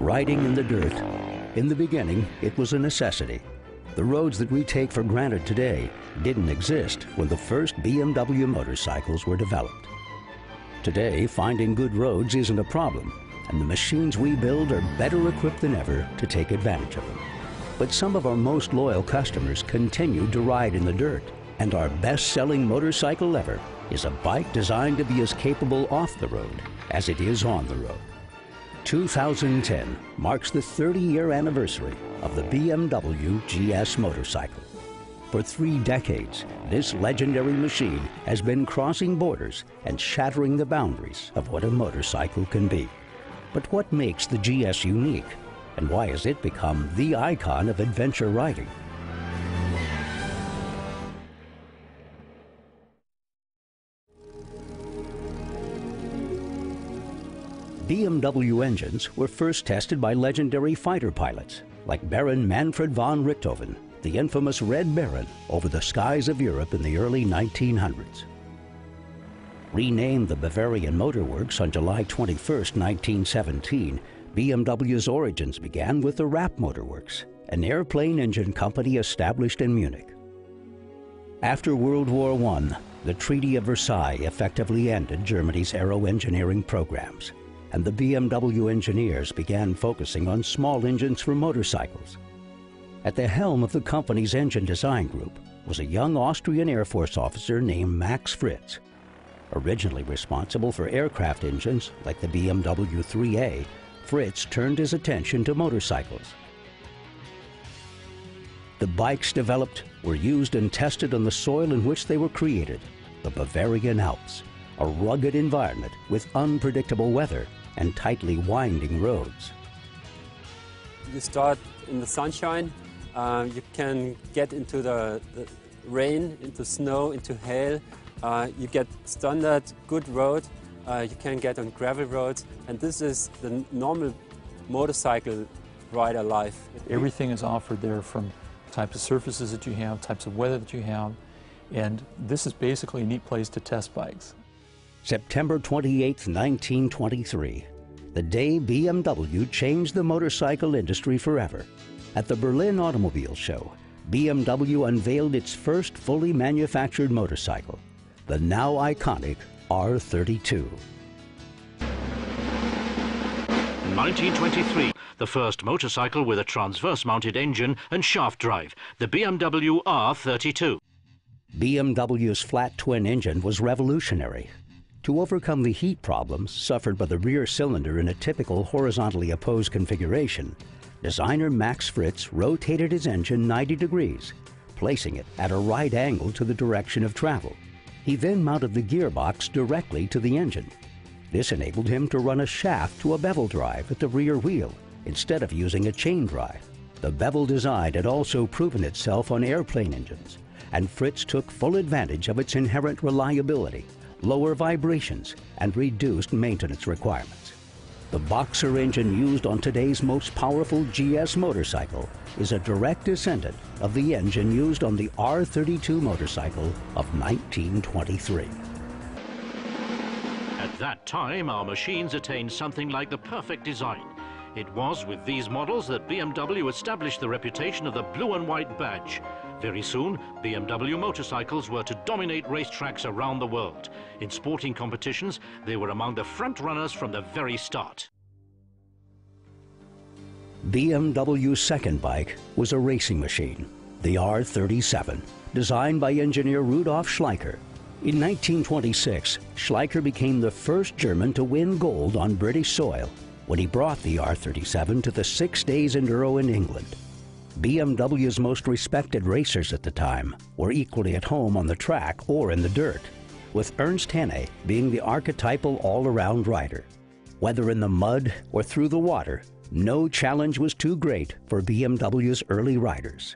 riding in the dirt. In the beginning, it was a necessity. The roads that we take for granted today didn't exist when the first BMW motorcycles were developed. Today, finding good roads isn't a problem, and the machines we build are better equipped than ever to take advantage of them. But some of our most loyal customers continue to ride in the dirt, and our best-selling motorcycle ever is a bike designed to be as capable off the road as it is on the road. 2010 marks the 30-year anniversary of the BMW GS motorcycle. For 3 decades, this legendary machine has been crossing borders and shattering the boundaries of what a motorcycle can be. But what makes the GS unique, and why has it become the icon of adventure riding? BMW engines were first tested by legendary fighter pilots like Baron Manfred von Richthofen, the infamous Red Baron, over the skies of Europe in the early 1900s. Renamed the Bavarian Motor Works on July 21, 1917, BMW's origins began with the Rapp Motor Works, an airplane engine company established in Munich. After World War I, the Treaty of Versailles effectively ended Germany's aero-engineering programs, and the BMW engineers began focusing on small engines for motorcycles. At the helm of the company's engine design group was a young Austrian Air Force officer named Max Fritz. Originally responsible for aircraft engines like the BMW 3A, Fritz turned his attention to motorcycles. The bikes developed were used and tested on the soil in which they were created, the Bavarian Alps, a rugged environment with unpredictable weather and tightly winding roads. You start in the sunshine, you can get into the rain, into snow, into hail. You get standard good road, you can get on gravel roads, and this is the normal motorcycle rider life. Everything is offered there, from types of surfaces that you have, types of weather that you have, and this is basically a neat place to test bikes. September 28, 1923, the day BMW changed the motorcycle industry forever. At the Berlin Automobile Show, BMW unveiled its first fully manufactured motorcycle, the now iconic R32. 1923, the first motorcycle with a transverse-mounted engine and shaft drive, the BMW R32. BMW's flat twin engine was revolutionary. To overcome the heat problems suffered by the rear cylinder in a typical horizontally opposed configuration, designer Max Fritz rotated his engine 90 degrees, placing it at a right angle to the direction of travel. He then mounted the gearbox directly to the engine. This enabled him to run a shaft to a bevel drive at the rear wheel instead of using a chain drive. The bevel design had also proven itself on airplane engines, and Fritz took full advantage of its inherent reliability, lower vibrations, and reduced maintenance requirements. The Boxer engine used on today's most powerful GS motorcycle is a direct descendant of the engine used on the R32 motorcycle of 1923. At that time, our machines attained something like the perfect design. It was with these models that BMW established the reputation of the blue and white badge. Very soon, BMW motorcycles were to dominate racetracks around the world. In sporting competitions, they were among the front runners from the very start. BMW's second bike was a racing machine, the R37, designed by engineer Rudolf Schleicher. In 1926, Schleicher became the first German to win gold on British soil when he brought the R37 to the 6 Days Enduro in England. BMW's most respected racers at the time were equally at home on the track or in the dirt, with Ernst Henne being the archetypal all-around rider. Whether in the mud or through the water, no challenge was too great for BMW's early riders.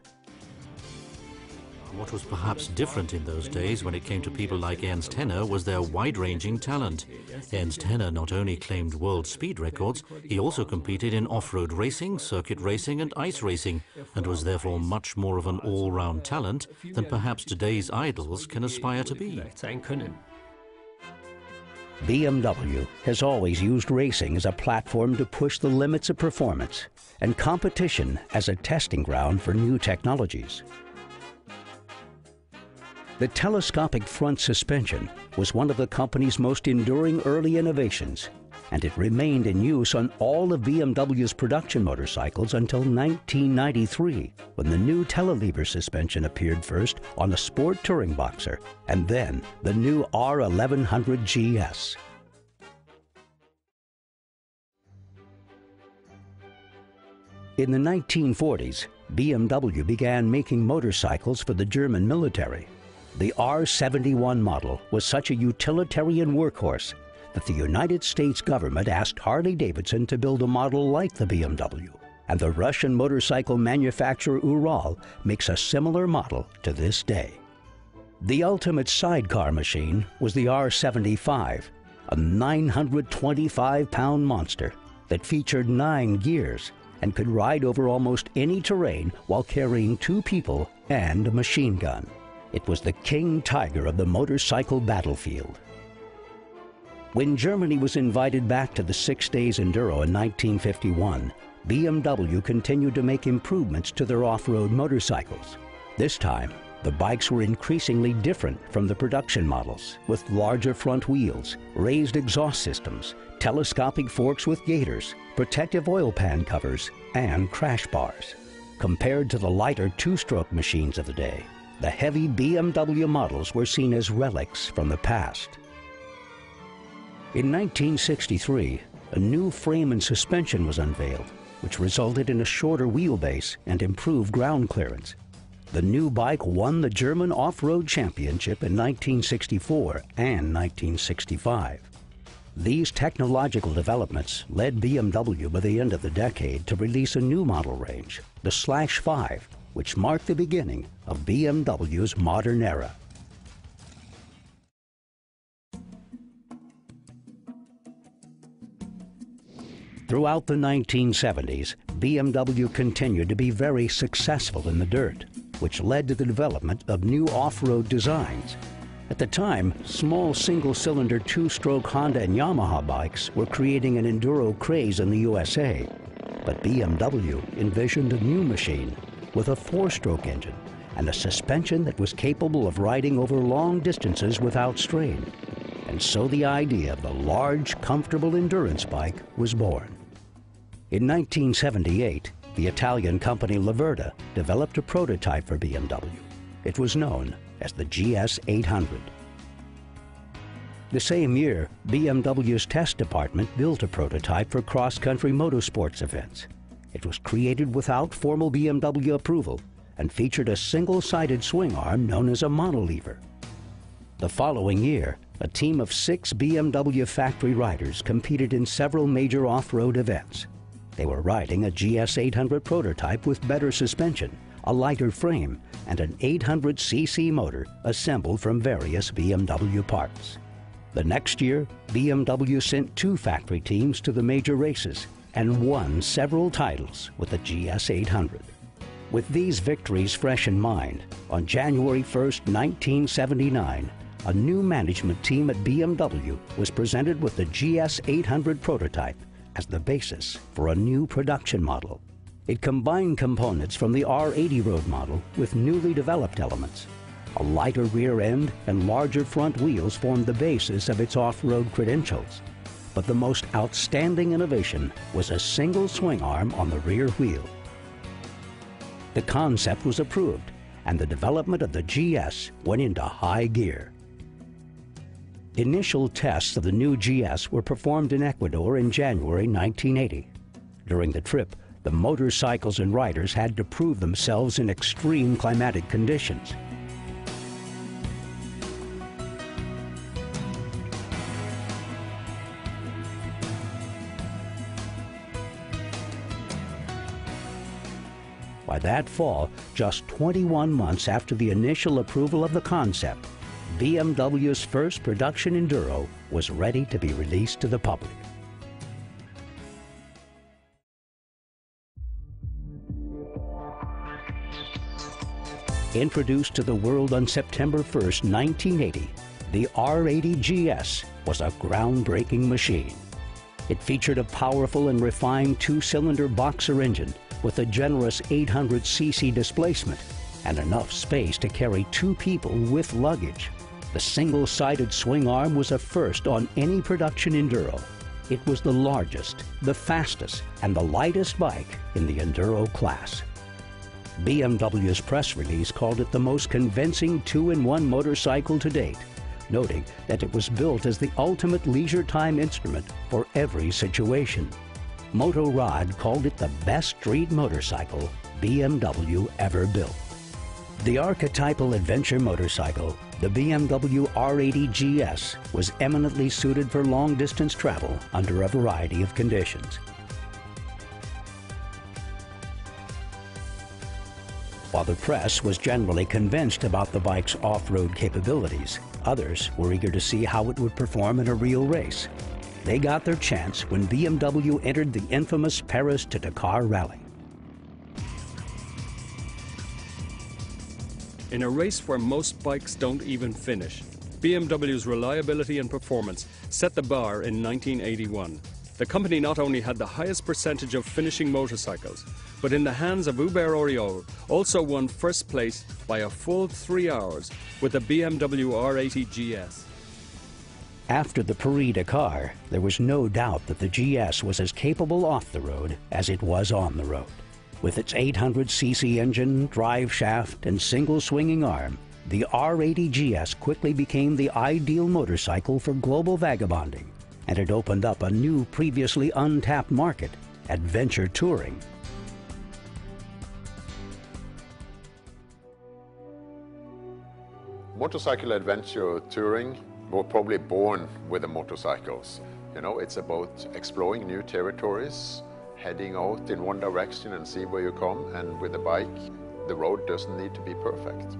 What was perhaps different in those days when it came to people like Ernst Henne was their wide-ranging talent. Ernst Henne not only claimed world speed records, he also competed in off-road racing, circuit racing and ice racing, and was therefore much more of an all-round talent than perhaps today's idols can aspire to be. BMW has always used racing as a platform to push the limits of performance and competition as a testing ground for new technologies. The telescopic front suspension was one of the company's most enduring early innovations, and it remained in use on all of BMW's production motorcycles until 1993, when the new telelever suspension appeared first on a sport touring boxer, and then the new R1100 GS. In the 1940s, BMW began making motorcycles for the German military. The R71 model was such a utilitarian workhorse that the United States government asked Harley-Davidson to build a model like the BMW, and the Russian motorcycle manufacturer Ural makes a similar model to this day. The ultimate sidecar machine was the R75, a 925-pound monster that featured 9 gears and could ride over almost any terrain while carrying 2 people and a machine gun. It was the King Tiger of the motorcycle battlefield. When Germany was invited back to the 6 Days Enduro in 1951, BMW continued to make improvements to their off-road motorcycles. This time, the bikes were increasingly different from the production models, with larger front wheels, raised exhaust systems, telescopic forks with gaiters, protective oil pan covers, and crash bars. Compared to the lighter 2-stroke machines of the day, the heavy BMW models were seen as relics from the past. In 1963, a new frame and suspension was unveiled, which resulted in a shorter wheelbase and improved ground clearance. The new bike won the German Off-Road Championship in 1964 and 1965. These technological developments led BMW by the end of the decade to release a new model range, the Slash 5, which marked the beginning of BMW's modern era. Throughout the 1970s, BMW continued to be very successful in the dirt, which led to the development of new off-road designs. At the time, small single-cylinder 2-stroke Honda and Yamaha bikes were creating an enduro craze in the USA, but BMW envisioned a new machine with a 4-stroke engine and a suspension that was capable of riding over long distances without strain. And so the idea of the large, comfortable endurance bike was born. In 1978, the Italian company Laverda developed a prototype for BMW. It was known as the GS 800. The same year, BMW's test department built a prototype for cross-country motorsports events. It was created without formal BMW approval and featured a single-sided swing arm known as a monolever. The following year, a team of 6 BMW factory riders competed in several major off-road events. They were riding a GS 800 prototype with better suspension, a lighter frame, and an 800cc motor assembled from various BMW parts. The next year, BMW sent 2 factory teams to the major races and won several titles with the GS 800. With these victories fresh in mind, on January 1, 1979, a new management team at BMW was presented with the GS 800 prototype as the basis for a new production model. It combined components from the R80 road model with newly developed elements. A lighter rear end and larger front wheels formed the basis of its off-road credentials. But the most outstanding innovation was a single swing arm on the rear wheel. The concept was approved, and the development of the GS went into high gear. Initial tests of the new GS were performed in Ecuador in January 1980. During the trip, the motorcycles and riders had to prove themselves in extreme climatic conditions. By that fall, just 21 months after the initial approval of the concept, BMW's first production Enduro was ready to be released to the public. Introduced to the world on September 1, 1980, The R80 GS was a groundbreaking machine. It featured a powerful and refined two-cylinder boxer engine with a generous 800cc displacement and enough space to carry 2 people with luggage. The single-sided swing arm was a first on any production Enduro. It was the largest, the fastest, and the lightest bike in the Enduro class. BMW's press release called it the most convincing 2-in-1 motorcycle to date, noting that it was built as the ultimate leisure time instrument for every situation. Moto Rod called it the best street motorcycle BMW ever built. The archetypal adventure motorcycle, the BMW R80 GS, was eminently suited for long-distance travel under a variety of conditions. While the press was generally convinced about the bike's off-road capabilities, others were eager to see how it would perform in a real race. They got their chance when BMW entered the infamous Paris to Dakar Rally. In a race where most bikes don't even finish, BMW's reliability and performance set the bar in 1981. The company not only had the highest percentage of finishing motorcycles, but in the hands of Hubert Auriol, also won first place by a full 3 hours with the BMW R80 GS. After the Paris-Dakar, there was no doubt that the GS was as capable off the road as it was on the road. With its 800cc engine, drive shaft, and single swinging arm, the R80 GS quickly became the ideal motorcycle for global vagabonding, and it opened up a new, previously untapped market, adventure touring. Motorcycle adventure touring were probably born with the motorcycles. You know, it's about exploring new territories, heading out in one direction and see where you come, and with a bike, the road doesn't need to be perfect.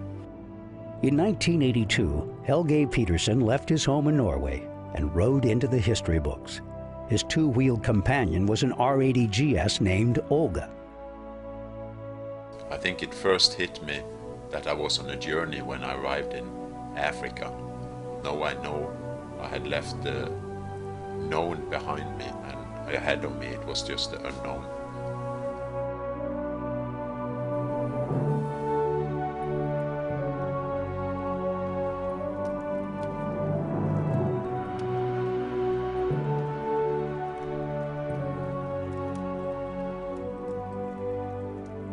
In 1982, Helge Petersen left his home in Norway and rode into the history books. His two-wheeled companion was an R80 GS named Olga. I think it first hit me that I was on a journey when I arrived in Africa. Now I know I had left the known behind me, and ahead of me it was just the unknown.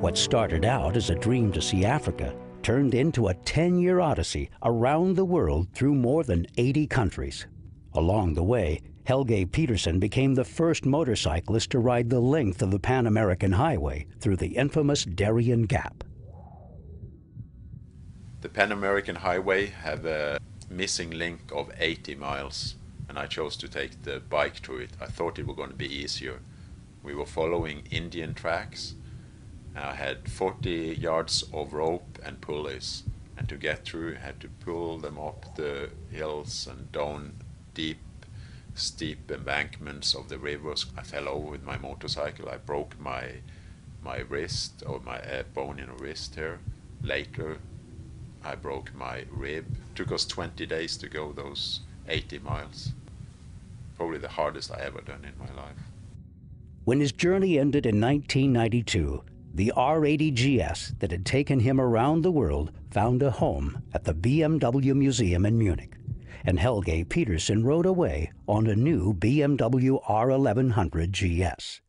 What started out as a dream to see Africa turned into a 10-year odyssey around the world through more than 80 countries. Along the way, Helge Petersen became the first motorcyclist to ride the length of the Pan-American Highway through the infamous Darien Gap. The Pan-American Highway have a missing link of 80 miles, and I chose to take the bike through it. I thought it was going to be easier. We were following Indian tracks. I had 40 yards of rope and pulleys, and to get through I had to pull them up the hills and down deep, steep embankments of the rivers. I fell over with my motorcycle. I broke my wrist, or my bone in the wrist here. Later I broke my rib. It took us 20 days to go those 80 miles. Probably the hardest I ever done in my life. When his journey ended in 1992, the R80 GS that had taken him around the world found a home at the BMW Museum in Munich, and Helge Petersen rode away on a new BMW R1100 GS.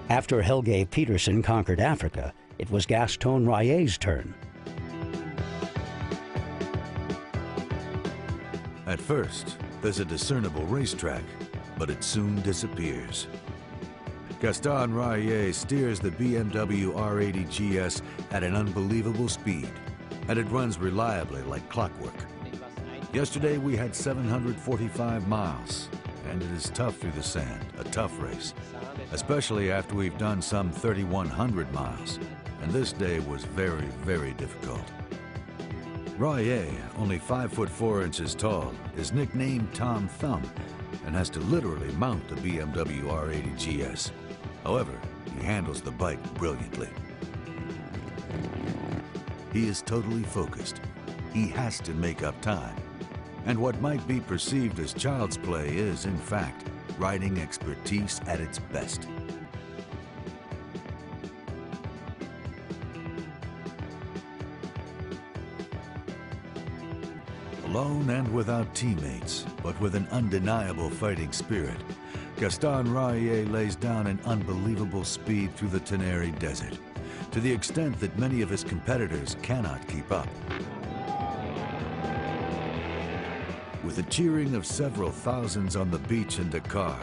After Helge Petersen conquered Africa, it was Gaston Raillet's turn. At first, there's a discernible racetrack, but it soon disappears. Gaston Raillet steers the BMW R80 GS at an unbelievable speed, and it runs reliably like clockwork. Yesterday we had 745 miles, and it is tough through the sand, a tough race, especially after we've done some 3,100 miles, and this day was very, very difficult. Raillet, only 5'4" tall, is nicknamed Tom Thumb and has to literally mount the BMW R80 GS. However, he handles the bike brilliantly. he is totally focused. He has to make up time. And what might be perceived as child's play is, in fact, riding expertise at its best. Alone and without teammates, but with an undeniable fighting spirit, Gaston Raillet lays down an unbelievable speed through the Tenere Desert, to the extent that many of his competitors cannot keep up. With a cheering of several thousands on the beach in Dakar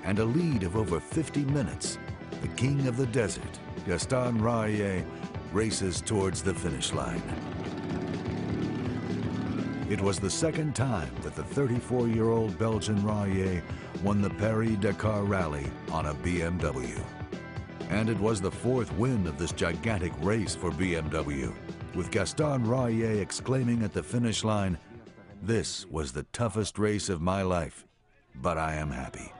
and a lead of over 50 minutes, the king of the desert, Gaston Raillet, races towards the finish line. It was the second time that the 34-year-old Belgian Raillet won the Paris-Dakar Rally on a BMW. And it was the fourth win of this gigantic race for BMW, with Gaston Raillet exclaiming at the finish line, "This was the toughest race of my life, but I am happy."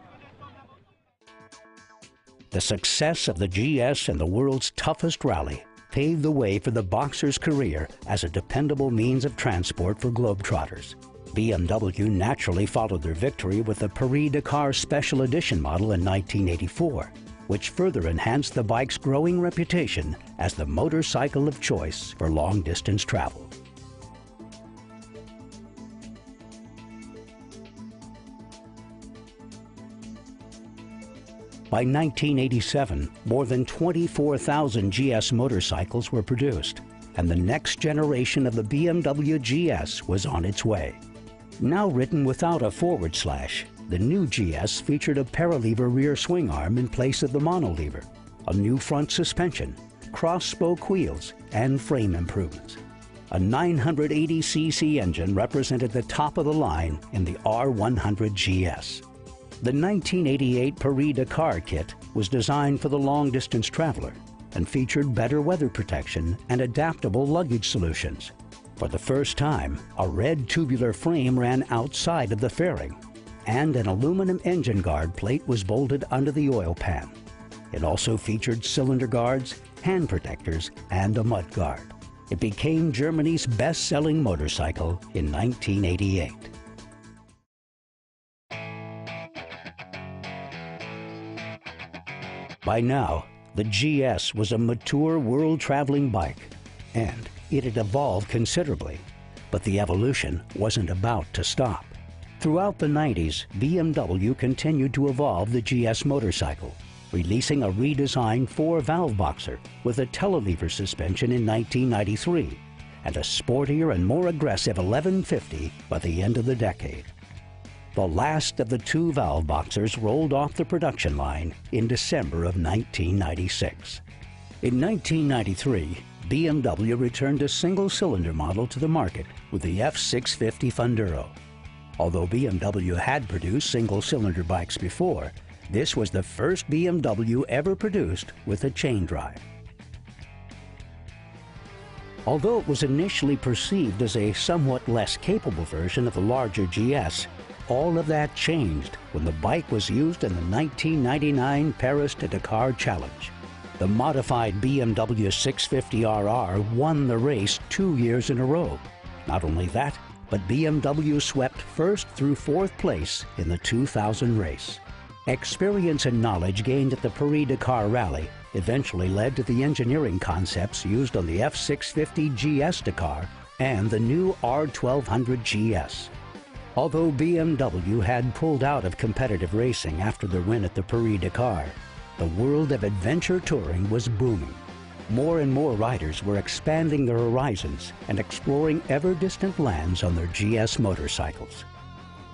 The success of the GS and the world's toughest rally paved the way for the boxer's career as a dependable means of transport for globetrotters. BMW naturally followed their victory with the Paris-Dakar Special Edition model in 1984, which further enhanced the bike's growing reputation as the motorcycle of choice for long-distance travel. By 1987, more than 24,000 GS motorcycles were produced, and the next generation of the BMW GS was on its way. Now written without a forward slash, the new GS featured a paralever rear swing arm in place of the monolever, a new front suspension, cross-spoke wheels, and frame improvements. A 980cc engine represented the top of the line in the R100 GS. The 1988 Paris-Dakar kit was designed for the long-distance traveler and featured better weather protection and adaptable luggage solutions. For the first time, a red tubular frame ran outside of the fairing, and an aluminum engine guard plate was bolted under the oil pan. It also featured cylinder guards, hand protectors, and a mud guard. It became Germany's best-selling motorcycle in 1988. By now, the GS was a mature world-traveling bike, and it had evolved considerably. But the evolution wasn't about to stop. Throughout the 90s, BMW continued to evolve the GS motorcycle, releasing a redesigned 4-valve boxer with a telelever suspension in 1993, and a sportier and more aggressive 1150 by the end of the decade. The last of the 2-valve boxers rolled off the production line in December of 1996. In 1993, BMW returned a single-cylinder model to the market with the F650 Enduro. Although BMW had produced single-cylinder bikes before, this was the first BMW ever produced with a chain drive. Although it was initially perceived as a somewhat less capable version of the larger GS, all of that changed when the bike was used in the 1999 Paris to Dakar Challenge. The modified BMW 650RR won the race 2 years in a row. Not only that, but BMW swept first through fourth place in the 2000 race. Experience and knowledge gained at the Paris-Dakar Rally eventually led to the engineering concepts used on the F650 GS Dakar and the new R1200 GS. Although BMW had pulled out of competitive racing after their win at the Paris-Dakar, the world of adventure touring was booming. More and more riders were expanding their horizons and exploring ever-distant lands on their GS motorcycles.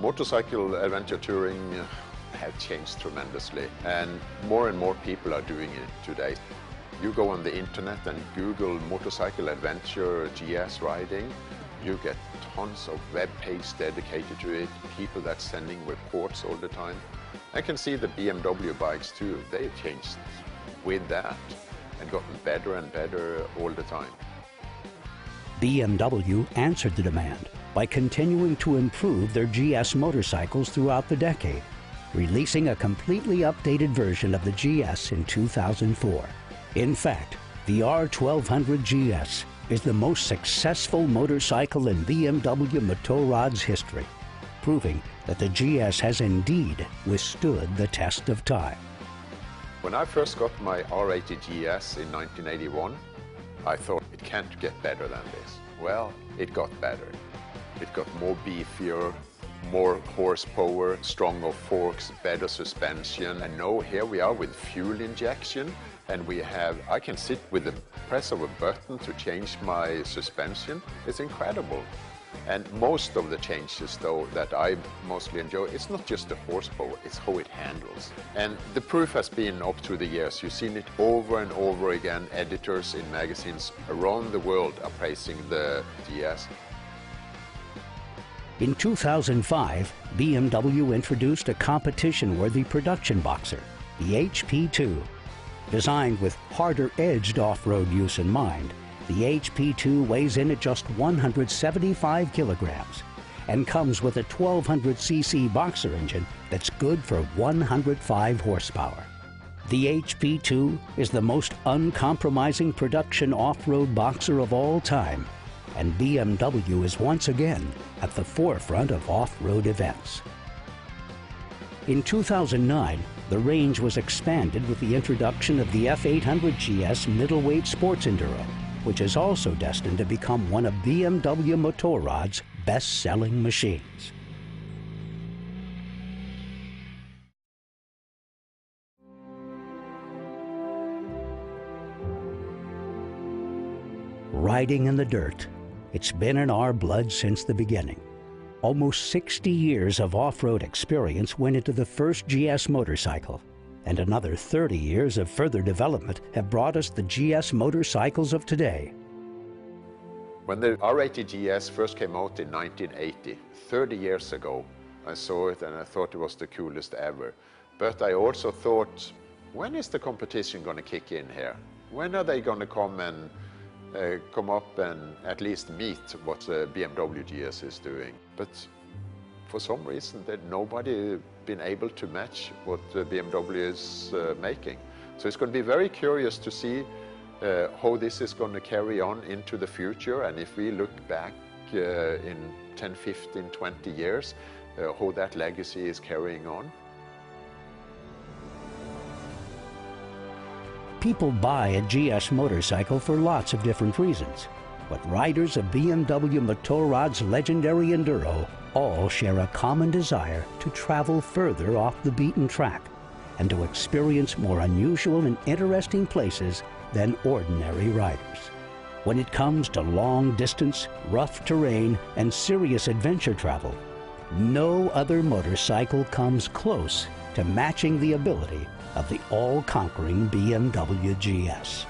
Motorcycle adventure touring have changed tremendously, and more people are doing it today. You go on the internet and Google motorcycle adventure GS riding, you get tons of web pages dedicated to it, people that's sending reports all the time. I can see the BMW bikes too, they've changed with that and gotten better and better all the time. BMW answered the demand by continuing to improve their GS motorcycles throughout the decade, releasing a completely updated version of the GS in 2004. In fact, the R1200 GS is the most successful motorcycle in BMW Motorrad's history, proving that the GS has indeed withstood the test of time. When I first got my R80 GS in 1981, I thought it can't get better than this. Well, it got better. It got more beefier, more horsepower, stronger forks, better suspension. And now here we are with fuel injection, and I can sit with the press of a button to change my suspension. It's incredible. And most of the changes, though, that I mostly enjoy, it's not just the horsepower, it's how it handles. And the proof has been up through the years. You've seen it over and over again. Editors in magazines around the world are praising the GS. In 2005, BMW introduced a competition-worthy production boxer, the HP2. Designed with harder-edged off-road use in mind, the HP2 weighs in at just 175 kilograms and comes with a 1200cc boxer engine that's good for 105 horsepower. The HP2 is the most uncompromising production off-road boxer of all time, and BMW is once again at the forefront of off-road events. In 2009, the range was expanded with the introduction of the F800 GS middleweight sports Enduro, which is also destined to become one of BMW Motorrad's best-selling machines. Riding in the dirt, it's been in our blood since the beginning. Almost 60 years of off-road experience went into the first GS motorcycle, and another 30 years of further development have brought us the GS motorcycles of today. When the R80 GS first came out in 1980, 30 years ago, I saw it and I thought it was the coolest ever. But I also thought, when is the competition going to kick in here? When are they going to come up and at least meet what the BMW GS is doing? But for some reason, nobody been able to match what BMW is making. So it's going to be very curious to see how this is going to carry on into the future, and if we look back in 10, 15, 20 years, how that legacy is carrying on. People buy a GS motorcycle for lots of different reasons, but riders of BMW Motorrad's legendary Enduro all share a common desire to travel further off the beaten track and to experience more unusual and interesting places than ordinary riders. When it comes to long distance, rough terrain, and serious adventure travel, no other motorcycle comes close to matching the ability of the all-conquering BMW GS.